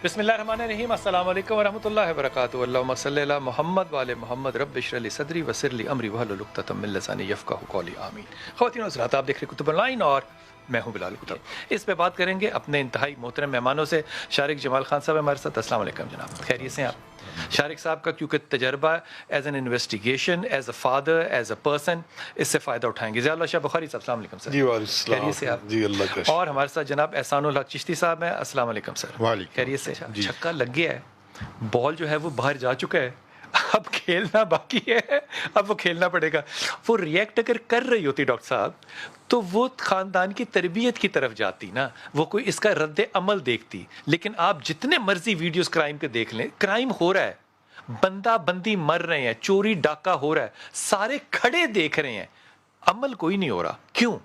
बिस्मिल्लाहिर्रहमानिर्रहीम अस्सलाम वालेकुम वरहमतुल्लाहि वबरकातुहू अल्लाहुम्मा सल्लि अला मुहम्मद व आले मुहम्मद रब्बि इश्रह ली सदरी वयस्सिर ली अमरी वहलुल उक़दतम मिन लिसानी यफ़क़हू क़ौली आमीन। ख़वातीन और हज़रात, आप देख रहे कुतुब ऑनलाइन और मैं हूँ बिलाल कुतुब। इस पे बात करेंगे अपने इंतहाई मोहतरम मेहमानों से। शारिक जमाल खान साहब हमारे साथ। अस्सलाम वालेकुम जनाब, खैरियत से हैं आप? शारिक साहब का क्योंकि तजर्बा as an investigation, as a father, as a person, इससे फ़ायदा उठाएंगे। ज़ियाउल्लाह शाह बुखारी साहब, अस्सलाम वालेकुम सर। जी वालेकुम खैरियत से आप? जी, अल्लाह का और हमारे साथ जनाब एहसानुल हक चिश्ती साहब हैं। अस्सलाम वालेकुम सर। वालेकुम खैरियत से? जी। छक्का लग गया है, बॉल जो है वो बाहर जा चुका है, अब खेलना बाकी है, अब वो खेलना पड़ेगा। वो रिएक्ट अगर कर रही होती डॉक्टर साहब, तो वो ख़ानदान की तरबियत की तरफ जाती ना, वो कोई इसका रद्द अमल देखती। लेकिन आप जितने मर्जी वीडियोस क्राइम के देख लें, क्राइम हो रहा है, बंदा बंदी मर रहे हैं, चोरी डाका हो रहा है, सारे खड़े देख रहे हैं, अमल कोई नहीं हो रहा। क्यों?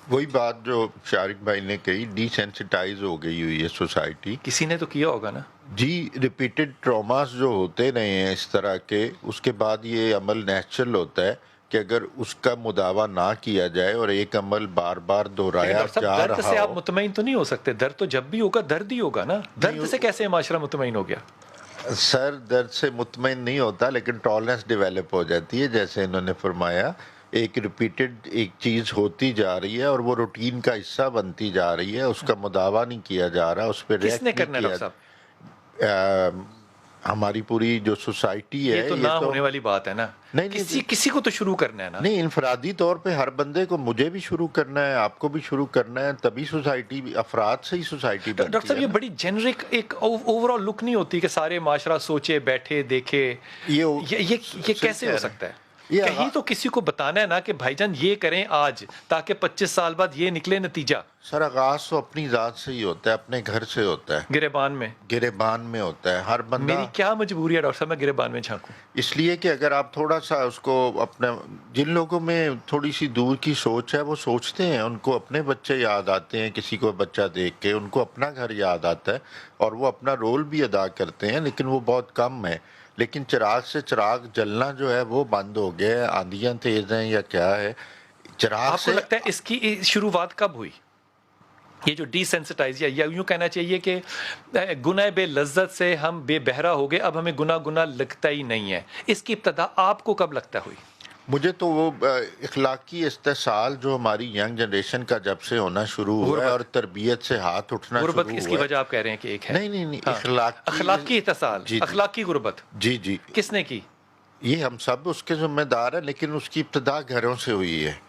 वही बात जो शारिक भाई ने कही, डिसेंसिटाइज हो गई हुई है सोसाइटी। किसी ने तो किया होगा ना जी, रिपीटेड ट्रॉमास जो होते रहे हैं इस तरह के, उसके बाद ये अमल नेचुरल होता है कि अगर उसका मुदावा ना किया जाए और एक अमल बार बार दोहराया जा दर्द रहा से आप हो। मुतमईन तो नहीं हो सकते। दर्द तो जब भी होगा दर्द ही होगा ना। दर्द से कैसे माशरा मुतमईन हो गया? सर, दर्द से मुतमईन नहीं होता, लेकिन टॉलरेंस डेवलप हो जाती है। जैसे इन्होंने फरमाया, एक रिपीटेड एक चीज़ होती जा रही है और वो रूटीन का हिस्सा बनती जा रही है, उसका मुदावा नहीं किया जा रहा, उस पर किसने रिएक्ट नहीं करना है डॉक्टर साहब? किया। हमारी पूरी जो सोसाइटी है, ये तो ना होने वाली बात है ना। नहीं, किसी को तो शुरू करना है ना। नहीं, इनफरादी तौर पे हर बंदे को, मुझे भी शुरू करना है, आपको भी शुरू करना है, तभी सोसाइटी, अफराद से ही सोसाइटी बनती है। डॉक्टर साहब, ये बड़ी जेनरिक एक ओवरऑल लुक नहीं होती कि सारे माशरा सोचे बैठे देखे? ये कैसे हो सकता है? कहीं तो किसी को बताना है ना कि भाईजान ये करें आज, ताकि 25 साल बाद ये निकले नतीजा। सर, आगाज तो अपनी जात से ही होता है, अपने घर से होता है, गिरेबान में होता है। हर बंदा, मेरी क्या मजबूरी है डॉक्टर साहब मैं गिरेबान में झांकूं? इसलिए कि अगर आप थोड़ा सा उसको अपने, जिन लोगों में थोड़ी सी दूर की सोच है, वो सोचते हैं, उनको अपने बच्चे याद आते हैं, किसी को बच्चा देख के उनको अपना घर याद आता है और वो अपना रोल भी अदा करते हैं, लेकिन वो बहुत कम है। लेकिन चिराग से चिराग जलना जो है वो बंद हो गया है। आंधियां तेज हैं या क्या है? चिराग आपको से लगता है इसकी शुरुआत कब हुई? ये जो डिसेंसिटाइज, या यूं कहना चाहिए कि गुनाह बे लज्जत से हम बेबहरा हो गए, अब हमें गुनाह लगता ही नहीं है, इसकी इब्तदा आपको कब लगता हुई? मुझे तो वो इखलाकी इस्तेसाल जो हमारी यंग जनरेशन का जब से होना शुरू हुआ है और तरबियत से हाथ उठना शुरू हुआ है। इसकी वजह आप कह रहे हैं कि एक है? नहीं, हाँ। अखलाकी इत्तेसाल, अखलाकी गुर्बत जी किसने की? ये हम सब उसके जिम्मेदार हैं, लेकिन उसकी इब्तदा घरों से हुई है।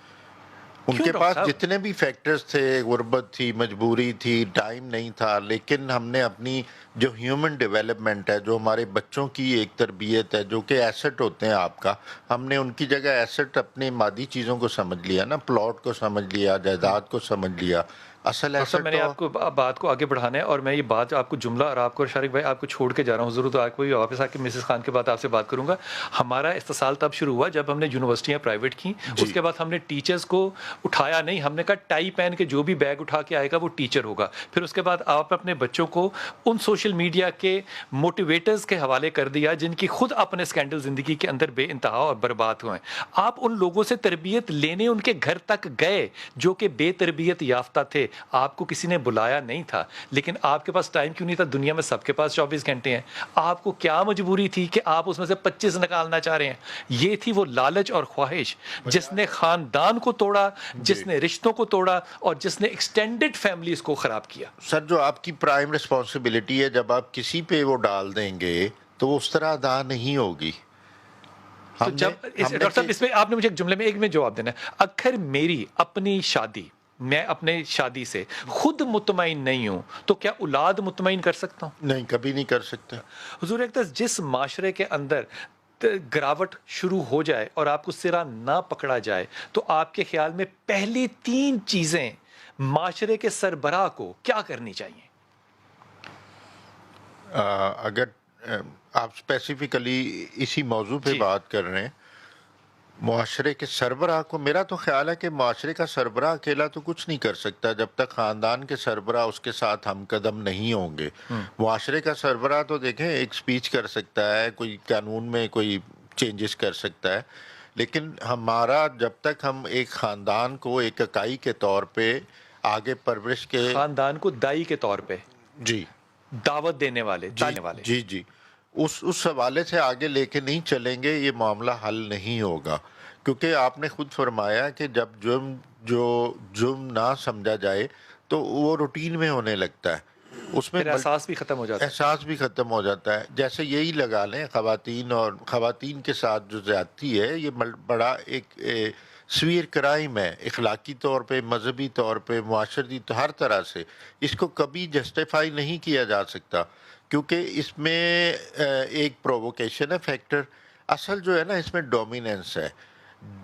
उनके पास जितने भी फैक्टर्स थे, गुर्बत थी, मजबूरी थी, टाइम नहीं था, लेकिन हमने अपनी जो ह्यूमन डेवलपमेंट है, जो हमारे बच्चों की एक तरबियत है, जो कि एसेट होते हैं आपका, हमने उनकी जगह एसेट अपने मादी चीज़ों को समझ लिया ना, प्लॉट को समझ लिया, जायदाद को समझ लिया। असल एसेट मैंने आपको बात को आगे बढ़ाना है, और मैं ये बात आपको जुमला, और आपको शारिक भाई आपको छोड़ के जा रहा हूँ, ज़रूर तो आपको वापस आके मिसेस खान के बाद आपसे बात करूँगा। हमारा इस्तेसाल तब शुरू हुआ जब हमने यूनिवर्सिटियाँ प्राइवेट की, उसके बाद हमने टीचर्स को उठाया नहीं, हमने कहा टाई पहन के जो भी बैग उठा के आएगा वो टीचर होगा। फिर उसके बाद आप अपने बच्चों को उन सोशल मीडिया के मोटिवेटर्स के हवाले कर दिया जिनकी खुद अपने स्कैंडल ज़िंदगी के अंदर बेइंतहा और बर्बाद हुए। आप उन लोगों से तरबियत लेने उनके घर तक गए जो कि बेतरबियत याफ्ता थे, आपको किसी ने बुलाया नहीं था, लेकिन आपके पास टाइम क्यों नहीं था? दुनिया में सबके पास 24 घंटे हैं, आपको क्या मजबूरी थी कि आप उसमें से 25 निकालना चाह रहे हैं? ये थी वो लालच और ख्वाहिश जिसने खानदान को तोड़ा, जिसने रिश्तों को तोड़ा और जिसने एक्सटेंडेड फैमिलीज को खराब किया। सर, जो आपकी प्राइम रिस्पॉन्सिबिलिटी है, जब आप किसी पे वो डाल देंगे तो उस तरह अदा नहीं होगी। तो जब डॉक्टर साहब, इसमें आपने मुझे एक जुमले में एक में जवाब देना है। अगर मेरी अपनी शादी, मैं अपने शादी से खुद मुतमईन नहीं हूं, तो क्या औलाद मुतमईन कर सकता हूं? नहीं, कभी नहीं कर सकता। हुजूर अक़दस, जिस माशरे के अंदर गिरावट शुरू हो जाए और आपको सिरा ना पकड़ा जाए, तो आपके ख्याल में पहली 3 चीजें माशरे के सरबराह को क्या करनी चाहिए? अगर आप स्पेसिफिकली इसी मौजू पे बात कर रहे हैं, मुआशरे के सरबराह को, मेरा तो ख्याल है कि मुआशरे का सरबराह अकेला तो कुछ नहीं कर सकता जब तक ख़ानदान के सरबराह उसके साथ हम कदम नहीं होंगे। मुआशरे का सरबराह तो देखें, एक स्पीच कर सकता है, कोई कानून में कोई चेंजेस कर सकता है, लेकिन हमारा जब तक हम एक ख़ानदान को एक इकाई के तौर पे आगे परवरिश के, ख़ानदान को दाई के तौर पे, जी, دعوت دینے والے دینے والے جی جی اس حوالے سے آگے لے کے نہیں چلیں گے یہ معاملہ حل نہیں ہوگا، کیونکہ آپ نے خود فرمایا کہ جب جرم نہ سمجھا جائے تو وہ روٹین میں ہونے لگتا ہے، اس میں پھر احساس بھی ختم ہو جاتا ہے. احساس بھی ختم ہو جاتا ہے. جیسے یہی لگا لیں خواتین کے ساتھ جو زیادتی ہے یہ بڑا ایک سویر کرائم ہے، اخلاقی طور پہ، مذہبی طور پہ، معاشرتی تو ہر طرح سے اس کو کبھی جسٹیفائی نہیں کیا جا سکتا، کیونکہ اس میں ایک پرووکیشن ہے فیکٹر. اصل جو ہے نا اس میں ڈومیننس ہے،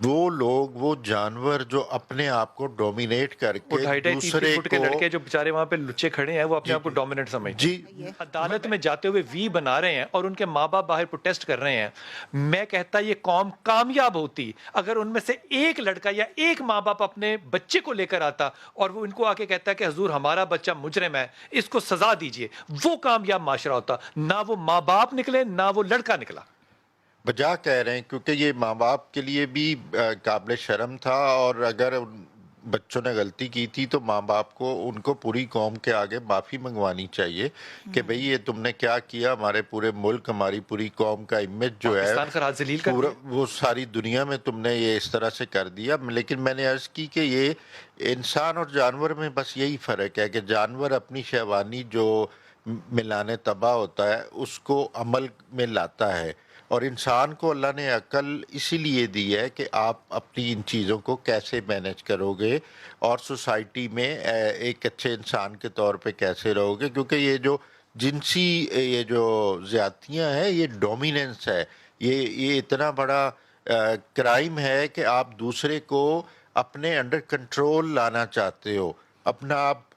وہ لوگ، وہ جانور جو اپنے آپ کو ڈومینیٹ کر وہ کے 2.5-3 دوسرے فٹ کے کو، لڑکے جو بیچارے وہاں پہ لچے کھڑے ہیں وہ اپنے آپ کو ڈومیننٹ سمجھتے ہیں. جی عدالت میں جاتے ہوئے وی بنا رہے ہیں اور ان کے ماں باپ باہر پروٹیسٹ کر رہے ہیں. میں کہتا یہ قوم کامیاب ہوتی اگر ان میں سے ایک لڑکا یا ایک ماں باپ اپنے بچے کو لے کر آتا اور وہ ان کو آ کے کہتا ہے کہ حضور ہمارا بچہ مجرم ہے، اس کو سزا دیجئے. وہ کامیاب معاشرہ ہوتا. نہ وہ ماں باپ نکلے نہ وہ لڑکا نکلا. بجا کہہ رہے ہیں، کیونکہ یہ ماں باپ کے لیے بھی قابل شرم تھا، اور اگر بچوں نے غلطی کی تھی تو ماں باپ کو، ان کو پوری قوم کے آگے معافی منگوانی چاہیے کہ بھئی یہ تم نے کیا کیا، ہمارے پورے ملک، ہماری پوری قوم کا امیج جو ہے پاکستان خراج ذلیل کر پورا دیا. وہ ساری دنیا میں تم نے یہ اس طرح سے کر دیا. لیکن میں نے عرض کی کہ یہ انسان اور جانور میں بس یہی فرق ہے کہ جانور اپنی شیوانی جو ملانے تباہ ہوتا ہے اس کو عمل میں لاتا ہے، اور انسان کو اللہ نے عقل اسی لیے دی ہے کہ آپ اپنی ان چیزوں کو کیسے مینیج کرو گے اور سوسائٹی میں ایک اچھے انسان کے طور پہ کیسے رہو گے. کیونکہ یہ جو جنسی یہ جو زیادتیاں ہیں یہ ڈومیننس ہے، یہ اتنا بڑا کرائم ہے کہ آپ دوسرے کو اپنے انڈر کنٹرول لانا چاہتے ہو، اپنا آپ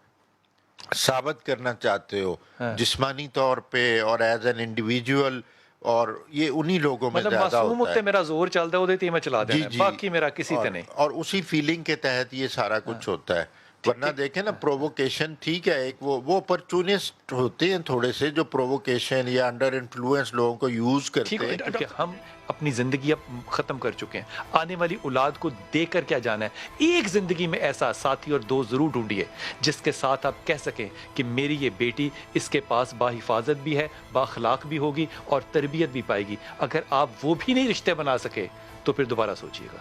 ثابت کرنا چاہتے ہو جسمانی طور پہ اور ایز این انڈیویجول، اور یہ انہی لوگوں میں مطلب زیادہ معصوم ہوتا ہوتے ہے. میرا زور چلتا ہے وہ میں چلا دینا ہے، باقی میرا کسی تے نہیں. اور اسی فیلنگ کے تحت یہ سارا کچھ ہوتا ہے. ورنہ دیکھیں نا پرووکیشن ٹھیک ہے، ایک وہ اپرچونسٹ ہوتے ہیں تھوڑے سے جو پرووکیشن یا انڈر انفلوئنس لوگوں کو یوز کرتے ہیں. کیونکہ ہم اپنی زندگی اب ختم کر چکے ہیں، آنے والی اولاد کو دے کر کیا جانا ہے. ایک زندگی میں ایسا ساتھی اور دوست ضرور ڈھونڈیے جس کے ساتھ آپ کہہ سکیں کہ میری یہ بیٹی اس کے پاس باحفاظت بھی ہے، بااخلاق بھی ہوگی اور تربیت بھی پائے گی. اگر آپ وہ بھی نہیں رشتے بنا سکے تو پھر دوبارہ سوچیے گا.